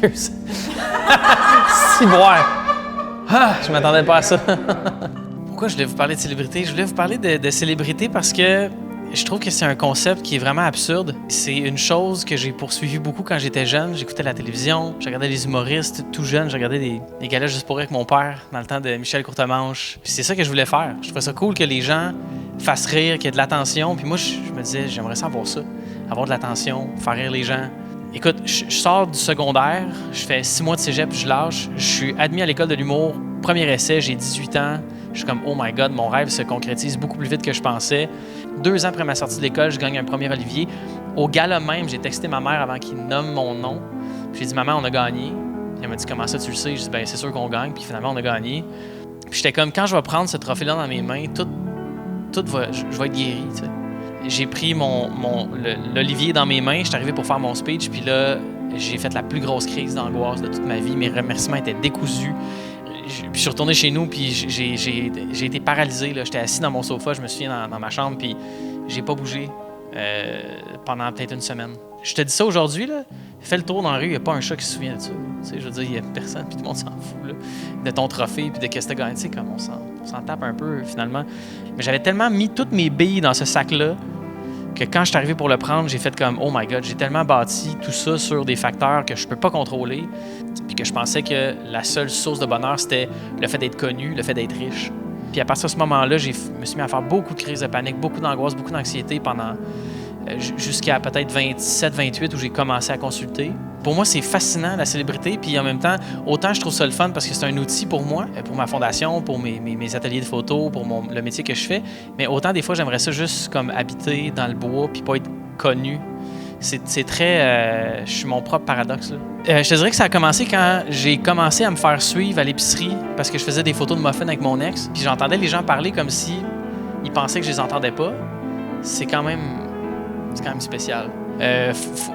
Excuse. Si boire. Ah, je m'attendais pas à ça. Pourquoi je voulais vous parler de célébrité? Je voulais vous parler de célébrité parce que je trouve que c'est un concept qui est vraiment absurde. C'est une chose que j'ai poursuivi beaucoup quand j'étais jeune. J'écoutais la télévision, je regardais les humoristes. Tout jeune, je regardais des galas juste pour rire avec mon père dans le temps de Michel Courtemanche. Puis c'est ça que je voulais faire. Je trouvais ça cool que les gens fassent rire, qu'il y ait de l'attention. Puis moi, je me disais, j'aimerais ça avoir ça. Avoir de l'attention, faire rire les gens. Écoute, je sors du secondaire, je fais 6 mois de cégep, je lâche. Je suis admis à l'école de l'humour. Premier essai, j'ai 18 ans. Je suis comme, oh my God, mon rêve se concrétise beaucoup plus vite que je pensais. 2 ans après ma sortie de l'école, je gagne un premier Olivier. Au gala même, j'ai texté ma mère avant qu'il nomme mon nom. J'ai dit, maman, on a gagné. Elle m'a dit, comment ça, tu le sais? J'ai dit, ben c'est sûr qu'on gagne. Puis finalement, on a gagné. Puis j'étais comme, quand je vais prendre ce trophée-là dans mes mains, je vais être guéri. Tu sais. J'ai pris l'Olivier dans mes mains. J'étais arrivé pour faire mon speech. Puis là, j'ai fait la plus grosse crise d'angoisse de toute ma vie. Mes remerciements étaient décousus. Puis je suis retourné chez nous, puis j'ai été paralysé. J'étais assis dans mon sofa, je me souviens, dans ma chambre, puis j'ai pas bougé pendant peut-être une semaine. Je te dis ça aujourd'hui, là, fais le tour dans la rue, il n'y a pas un chat qui se souvient de ça. Tu sais, je veux dire, il n'y a personne, puis tout le monde s'en fout là, de ton trophée, puis de qu'est-ce que tu as gagné. Tu sais, comme on s'en tape un peu, finalement. Mais j'avais tellement mis toutes mes billes dans ce sac-là que quand je suis arrivé pour le prendre, j'ai fait comme « Oh my God », j'ai tellement bâti tout ça sur des facteurs que je peux pas contrôler, puis que je pensais que la seule source de bonheur, c'était le fait d'être connu, le fait d'être riche. Puis à partir de ce moment-là, je me suis mis à faire beaucoup de crises de panique, beaucoup d'angoisse, beaucoup d'anxiété pendant jusqu'à peut-être 27-28 où j'ai commencé à consulter. Pour moi, c'est fascinant, la célébrité, puis en même temps, autant je trouve ça le fun parce que c'est un outil pour moi, pour ma fondation, pour mes ateliers de photo, pour le métier que je fais, mais autant des fois, j'aimerais ça juste comme habiter dans le bois puis pas être connu. C'est très... je suis mon propre paradoxe, là. Je te dirais que ça a commencé quand j'ai commencé à me faire suivre à l'épicerie parce que je faisais des photos de muffins avec mon ex, puis j'entendais les gens parler comme si ils pensaient que je les entendais pas. C'est quand même spécial.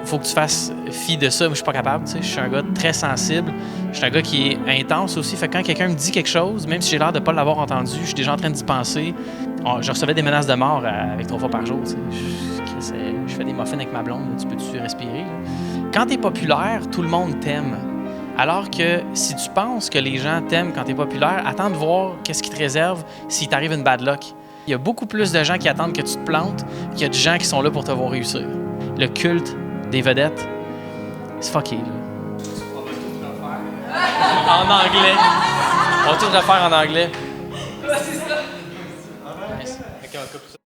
Faut que tu fasses fi de ça. Moi, je suis pas capable. Tu sais, je suis un gars très sensible. Je suis un gars qui est intense aussi. Fait que quand quelqu'un me dit quelque chose, même si j'ai l'air de pas l'avoir entendu, je suis déjà en train d'y penser. Je recevais des menaces de mort avec 3 fois par jour. Tu sais. Je fais des muffins avec ma blonde. Là. Tu peux-tu respirer? Là? Quand tu es populaire, tout le monde t'aime. Alors que si tu penses que les gens t'aiment quand tu es populaire, attends de voir qu'est-ce qui te réserve s'il t'arrive une bad luck. Il y a beaucoup plus de gens qui attendent que tu te plantes qu'il y a de gens qui sont là pour te voir réussir. Le culte des vedettes, c'est fucké, là. On va tout refaire. En anglais. On va tout refaire en anglais.